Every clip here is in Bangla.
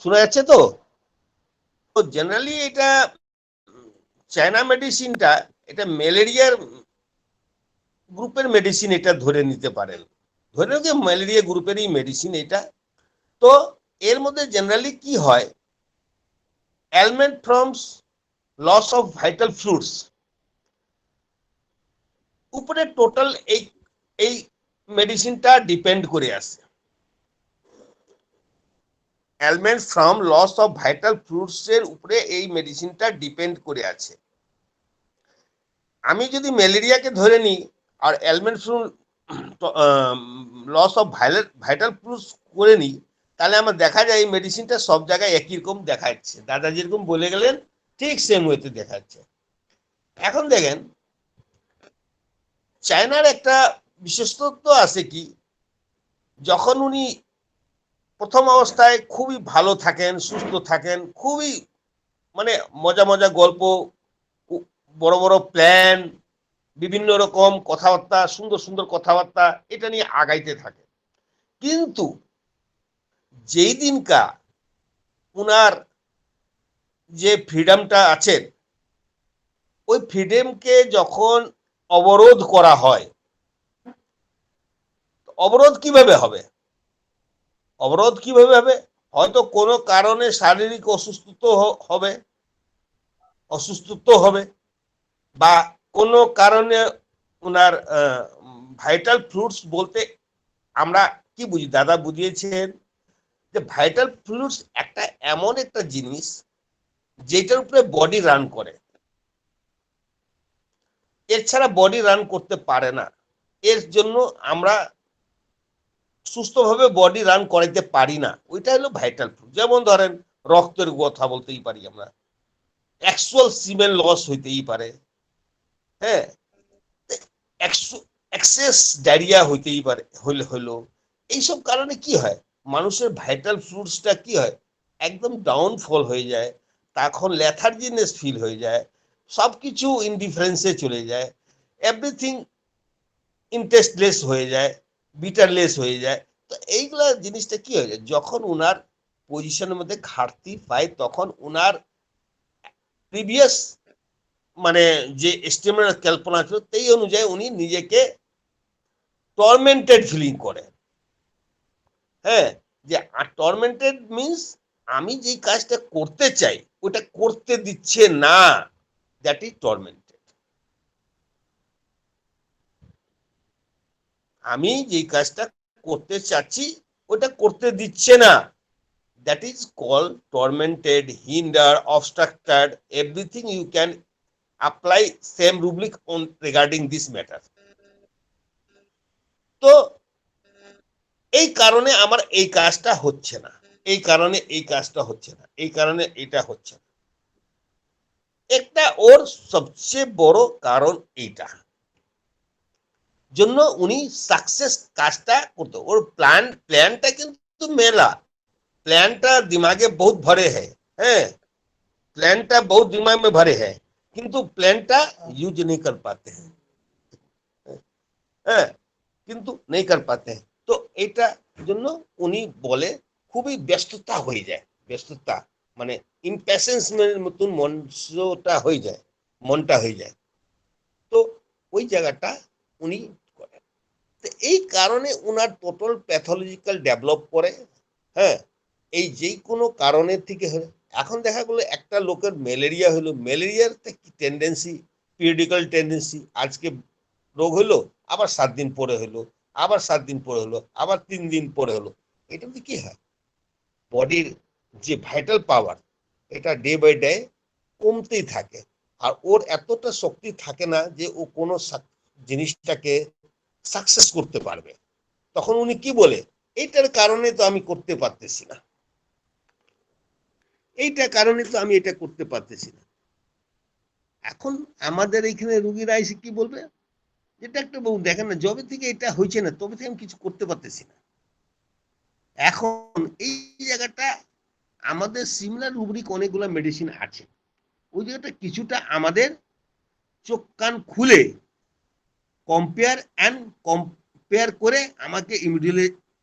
শোনা যাচ্ছে তো? তো জেনারেলি এটা চায়না মেডিসিনটা এটা ম্যালেরিয়ার গ্রুপের মেডিসিন, এটা ধরে নিতে পারেন, ধরে নিতে ম্যালেরিয়া গ্রুপেরই মেডিসিন এটা। তো এর মধ্যে জেনারেলি কি হয়, ailment from loss of vital fluids উপরে টোটাল এই এই মেডিসিনটা ডিপেন্ড করে আছে। ailment from loss of vital fluids এর উপরে এই মেডিসিনটা ডিপেন্ড করে আছে। আমি যদি ম্যালেরিয়াকে ধরে নিই আর ailment from loss of vital fluids করে নিই, তাহলে আমার দেখা যায় এই মেডিসিনটা সব জায়গায় একই রকম দেখা যাচ্ছে। দাদা যেরকম বলে গেলেন ঠিক সেম ওয়েতে দেখা যাচ্ছে। এখন দেখেন চায়নার একটা বিশেষত্ব আছে কি, যখন উনি প্রথম অবস্থায় খুবই ভালো থাকেন, সুস্থ থাকেন, খুবই মানে মজা মজা গল্প, বড় বড় প্ল্যান, বিভিন্ন রকম কথাবার্তা, সুন্দর সুন্দর কথাবার্তা, এটা নিয়ে আগাইতে থাকে। কিন্তু যেই দিনকা উনার যে ফ্রিডমটা আছেন, ওই ফ্রিডমকে যখন অবরোধ করা হয়, অবরোধ কিভাবে হবে? অবরোধ কিভাবে হবে? হয়তো কোনো কারণে শারীরিক অসুস্থত্ব হবে, বা কোনো কারণে ওনার ভাইটাল ফ্লুইডস বলতে আমরা কি বুঝি, দাদা বুঝিয়েছেন যে ভাইটাল ফ্লুইডস একটা এমন একটা জিনিস যেটার উপরে বডি রান করে, এর ছাড়া বডি রান করতে পারে না। এর জন্য আমরা সুস্থভাবে বডি রান করাইতে পারি না, ওইটা হলো ভাইটাল ফ্লুইড। যেমন ধরেন রক্তের কথা বলতেই পারি আমরা, অ্যাকচুয়াল সিমেন লস হইতেই পারে, হ্যাঁ, এক্সেস ডায়রিয়া হইতেই পারে, হইলো এইসব কারণে কি হয়, মানুষের ভাইটাল ফ্লুইডসটা কি হয়, একদম ডাউনফল হয়ে যায়, তখন লেথার্জিনেস ফিল হয়ে যায়, সবকিছু ইনডিফারেন্সে চলে যায়, এভরিথিং ইন্টারেস্টলেস হয়ে যায়, বিটারলেস হয়ে যায়। তো এইগুলা জিনিসটা কি হয়ে যায়, যখন উনার পজিশনের মধ্যে ঘাটতি পায়, তখন উনার প্রিভিয়াস মানে যে এস্টিমেট কল্পনা ছিল সেই অনুযায়ী উনি নিজেকে টর্মেন্টেড ফিলিং করে। হ্যাঁ, যে টর্মেন্টেড মিন্স আমি যে কাজটা করতে চাই ওটা করতে দিচ্ছে না, দ্যাট ইজ টর্মেন্টেড। আমি যে কাজটা করতে চাচ্ছি ওটা করতে দিচ্ছে না, that is called tormented, hindered, obstructed, everything you can apply same rubric on regarding this matter. তো এই কারণে আমার এই কাজটা হচ্ছে না, এই কারণে এই কাজটা হচ্ছে না, এই কারণে এটা হচ্ছে না, একটা ওর সবচেয়ে বড় কারণ এইটা জন্য উনি সাকসেস কাজটা করতে, ওর প্ল্যানটা কিন্তু মেলা, प्लान दिमाग में बहुत भरे है, प्लान बहुत दिमाग में भरे है, किंतु प्लान यूज नहीं कर पाते हैं, किंतु नहीं कर पाते हैं। तो এটা জন্য উনি বলে খুবই ব্যস্ততা হয়ে যায়, ব্যস্ততা মানে ইমপ্যাশেন্স মতন মনটা হয়ে যায়, মনটা হয়ে যায়। তো ওই জায়গাটা উনি করেন। তো এই কারণে উনার টোটাল প্যাথোলজিক্যাল ডেভেলপ করে। হ্যাঁ, এই যে কোনো কারণের থেকে হলো। এখন দেখা গেলো একটা লোকের ম্যালেরিয়া হলো, ম্যালেরিয়ার কি টেন্ডেন্সি, পিরিয়ডিক্যাল টেন্ডেন্সি, আজকে রোগ হলো, আবার 7 দিন পরে হলো, আবার 7 দিন পরে হলো, আবার 3 দিন পরে হলো। এটাতে কি হয়, বডির যে ভাইটাল পাওয়ার এটা ডে বাই ডে কমতেই থাকে, আর ওর এতটা শক্তি থাকে না যে ও কোনো জিনিসটাকে সাকসেস করতে পারবে। তখন উনি কি বলে, এইটার কারণে তো আমি করতে পারতেছি না, এইটা কারণে তো আমি এটা করতে পারতেছি না। এখন আমাদের এখানে রুগীরা এসে কি বলবে, যেটা একটা বউ দেখেন না, যবে থেকে এটা হয়েছে না তবে থেকে আমি কিছু করতে পারতেছি না। এখন এই জায়গাটা আমাদের সিমিলার রুব্রিক অনেকগুলো মেডিসিন আছে, ওই জায়গাটা কিছুটা আমাদের চোখ কান খুলে কম্পেয়ার করে আমাকে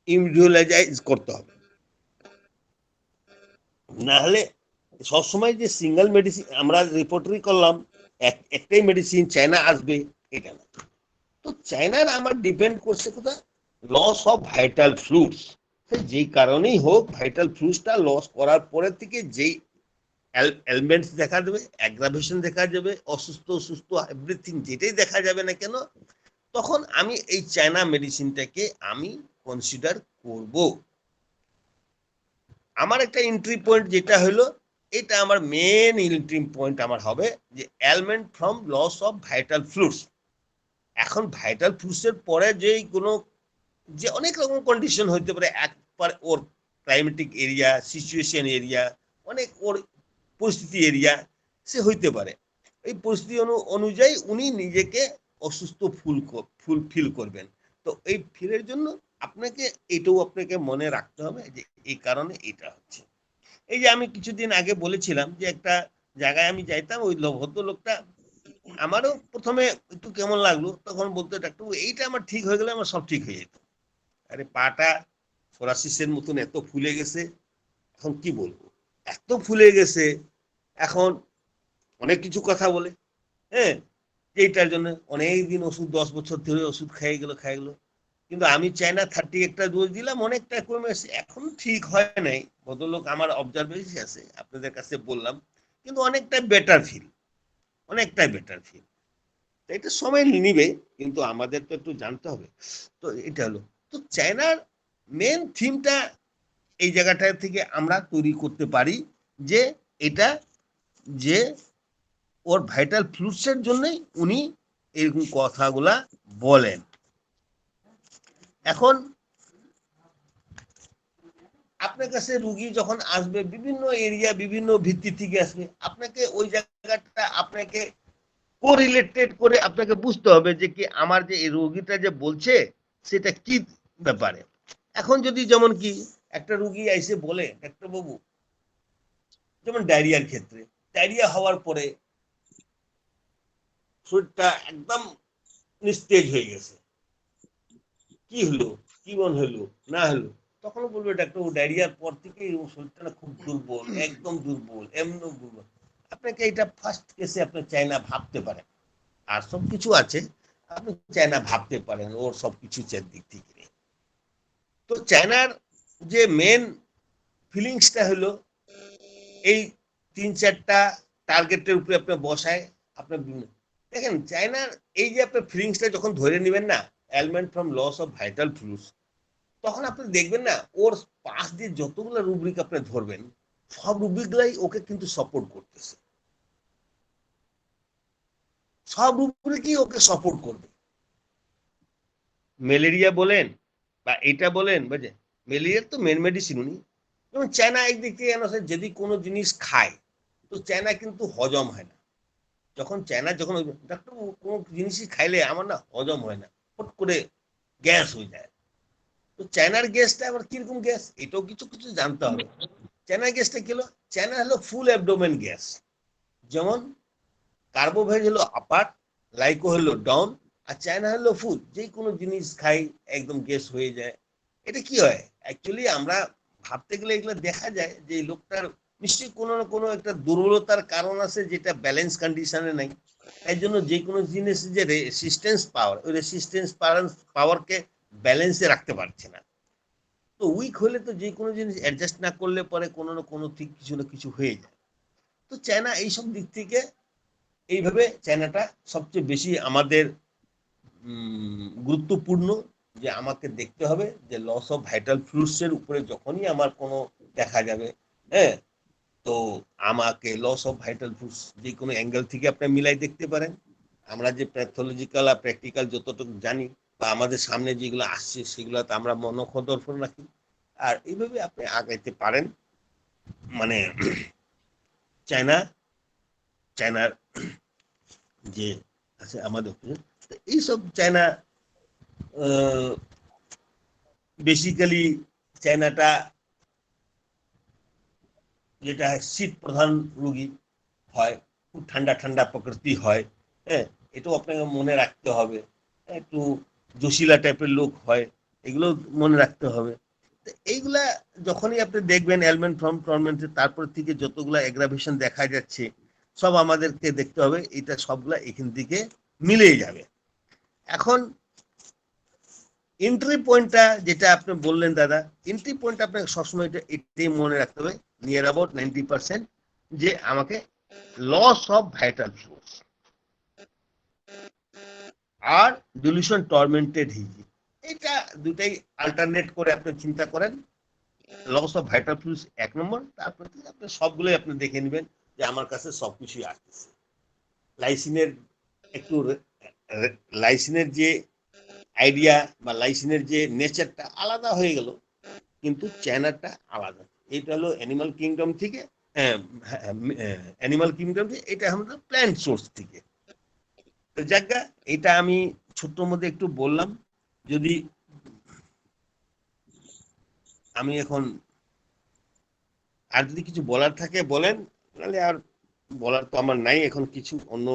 ইন্ডিভিজুয়ালাইজ করতে হবে। না হলে সবসময় যে সিঙ্গেল মেডিসিন আমরা রিপোর্টারি করলাম, একটাই মেডিসিন চায়না আসবে, এটা না। তো চায়নার আমার ডিপেন্ড করছে কোথায়, লস অফ ভাইটাল ফ্লুইডস। যেই কারণেই হোক ভাইটাল ফ্লুইডসটা লস করার পরে থেকে যেই এলিমেন্টস দেখা যাবে, অ্যাগ্রাভেশন দেখা যাবে, অসুস্থ অসুস্থ এভরিথিং যেটাই দেখা যাবে না কেন, তখন আমি এই চায়না মেডিসিনটাকে আমি কনসিডার করব। আমার একটা এন্ট্রি পয়েন্ট যেটা হলো, এটা আমার মেন এন্ট্রি পয়েন্ট আমার হবে যে ailment from loss of vital fluids. এখন ভাইটাল ফ্লুইডসের পরে যেই কোনো যে অনেক রকম কন্ডিশন হইতে পারে, একবার ওর ক্লাইমেটিক এরিয়া, সিচুয়েশন এরিয়া, অনেক ওর পরিস্থিতি এরিয়া সে হইতে পারে। এই পরিস্থিতি অনুযায়ী উনি নিজেকে অসুস্থ ফিল করবেন। তো এই ফিলের জন্য আপনাকে এটাও আপনাকে মনে রাখতে হবে যে এই কারণে এটা হচ্ছে। এই যে আমি কিছুদিন আগে বলেছিলাম যে একটা জায়গায় আমি যাইতাম, ওই ভদ্রলোকটা আমারও প্রথমে একটু কেমন লাগলো, তখন বলতো ডাক্তার এইটা আমার ঠিক হয়ে গেলে আমার সব ঠিক হয়ে যেত। আরে পাটা সোরাসিসের মতন এত ফুলে গেছে, এখন কি বলবো, এত ফুলে গেছে, এখন অনেক কিছু কথা বলে, হ্যাঁ, এইটার জন্য অনেক দিন ওষুধ, 10 বছর ধরে ওষুধ খাই গেলো। কিন্তু আমি চাইনা 30 একটা ডোজ দিলাম, অনেকটা কমে এসে, এখন ঠিক হয় নাই। ভদ্রলোক আমার অবজারভেশন আছে, আপনাদের কাছে বললাম, কিন্তু অনেকটা বেটার ফিল, অনেকটাই বেটার ফিল। এটা সময় নিবে, কিন্তু আমাদের তো একটু জানতে হবে। তো এটা হলো, তো চায়নার মেন থিমটা এই জায়গাটা থেকে আমরা তৈরি করতে পারি যে এটা, যে ওর ভাইটাল ফ্লুইডসের জন্যই উনি এরকম কথাগুলা বলেন। এখন আপনার কাছে রুগী যখন আসবে, বিভিন্ন এরিয়া বিভিন্ন ভিত্তি থেকে আসবে, আপনাকে ওই জায়গাটা আপনাকে কোরিলেটেড করে আপনাকে বুঝতে হবে যে কি আমার যে এই রোগীটা যে বলছে সেটা কি ব্যাপারে। এখন যদি যেমন কি একটা রুগী এসে বলে, ডাক্তারবাবু, যেমন ডায়রিয়ার ক্ষেত্রে, ডায়রিয়া হওয়ার পরে শরীরটা একদম নিস্তেজ হয়ে গেছে, কি হলো, কি মন হলো না হলো, তখন বলবে ডাক্তারবাবু ডায়রিয়ার পর থেকে শরীরটা খুব দুর্বল, একদম দুর্বল, এমন দুর্বল। আপনাকে এটা ফার্স্ট কেসে আপনি চায়না ভাবতে পারেন, আর সব কিছু আছে, আপনি চায়না ভাবতে পারেন ওর সবকিছু দিক থেকে। তো চায়নার যে মেন ফিলিংসটা হলো এই 3-4টা টার্গেটের উপরে আপনি বসায় আপনার দেখেন, চায়নার এই যে আপনার ফিলিংসটা যখন ধরে নেবেন না, ailment from loss of vital fluids, তখন আপনি দেখবেন না ওর পাশ দিয়ে যতগুলো রুব্রিক আপনি ধরবেন, সব রুব্রিকগুলাই ওকে কিন্তু সাপোর্ট করতেছে, সব রুব্রিকই ওকে সাপোর্ট করবে। ম্যালেরিয়া বলেন বা এটা বলেন, বুঝে, ম্যালেরিয়ার তো মেন মেডিসিন উনি। যেমন চায়না একদিক থেকে যদি কোনো জিনিস খায়, তো চায়না কিন্তু হজম হয় না। যখন চায়না যখন ডাক্তার কোনো জিনিসই খাইলে আমার না হজম হয় না, ফট করে গ্যাস হয়ে যায়। তো চায়নার গ্যাসটা আবার কিরকম গ্যাস, এটাও কিছু কিছু জানতে হবে। চায়নার গ্যাসটা কি হলো, চায়না হলো ফুল অ্যাবডোমেন গ্যাস। যেমন কার্বোভেজ হলো আপার, লাইকো হলো ডাউন, আর চায়না হলো ফুল, যে কোনো জিনিস খাই একদম গ্যাস হয়ে যায়। এটা কি হয়, অ্যাকচুয়ালি আমরা ভাবতে গেলে এগুলো দেখা যায় যে লোকটার নিশ্চয়ই কোনো না কোনো একটা দুর্বলতার কারণ আছে, যেটা ব্যালেন্স কন্ডিশনে নাই। এর জন্য যে কোনো জিনিস যে রেসিস্টেন্স পাওয়ার, ওই রেসিস্টেন্স পাওয়ারকে ব্যালেন্সে রাখতে পারছে না। তো উইক হলে তো যে কোনো জিনিস অ্যাডজাস্ট না করলে পরে কোনো না কোনো ঠিক কিছু না কিছু হয়ে যায়। তো চায়না এইসব দিক থেকে এইভাবে চায়নাটা সবচেয়ে বেশি আমাদের গুরুত্বপূর্ণ, যে আমাকে দেখতে হবে যে লস অফ ভাইটাল ফ্লুইডসের উপরে যখনই আমার কোনো দেখা যাবে, হ্যাঁ, তো আমাকে লস অফ ভাইটাল ফ্লুইডস যে কোনো অ্যাঙ্গেল থেকে আপনি মিলাই দেখতে পারেন। আমরা যে প্যাথোলজিক্যাল আর প্র্যাকটিক্যাল যতটুকু জানি বা আমাদের সামনে যেগুলো আসছে সেগুলোতে আমরা মনোদর্পণ রাখি, আর এইভাবে আপনি আগাইতে পারেন। মানে চায়না, চায়নার যে আছে আমাদের, এইসব চায়না বেসিক্যালি চায়নাটা যেটা শীত প্রধান রোগী হয়, খুব ঠান্ডা ঠান্ডা প্রকৃতি হয়, হ্যাঁ, এটাও আপনাকে মনে রাখতে হবে। একটু জটিলা টাইপের লোক হয়, এগুলো মনে রাখতে হবে। এইগুলা যখনই আপনি দেখবেন এলিমেন্ট ফর্ম টর্মেন্টে তারপর থেকে যতগুলা এগ্রাভেশন দেখা যাচ্ছে সব আমাদেরকে দেখতে হবে এটা সবগুলা এখান থেকে মিলেই যাবে। এখন এন্ট্রি পয়েন্টটা যেটা আপনি বললেন দাদা, এন্ট্রি পয়েন্ট আপনাকে সবসময় এটাই মনে রাখতে হবে নিয়ার অ্যাবাউট 90% যে আমাকে লস অফ ভাইটাল ফ্লুইডস আর ডিলিউশন টর্মেন্টেড হিজি, এটা দুটাই আল্টারনেট করে আপনি চিন্তা করেন। Loss of vital fluids 1 number, তারপর আপনি সবগুলোই আপনি দেখে নেবেন যে আমার কাছে সবকিছুই আসতেছে। লাইসিনের একটু লাইসিনের যে আইডিয়া বা লাইসিনের যে নেচারটা আলাদা হয়ে গেল, কিন্তু চ্যানারটা আলাদা। এটা হলো অ্যানিমাল কিংডম থেকে, অ্যানিমাল কিংডম থেকে, এটা আমাদের প্ল্যান্ট সোর্স থেকে। জায়গা এটা আমি ছোট্ট মধ্যে একটু বললাম। যদি আমি এখন আর যদি কিছু বলার থাকে বলেন, নাহলে আর বলার তো আমার নাই এখন কিছু, অন্য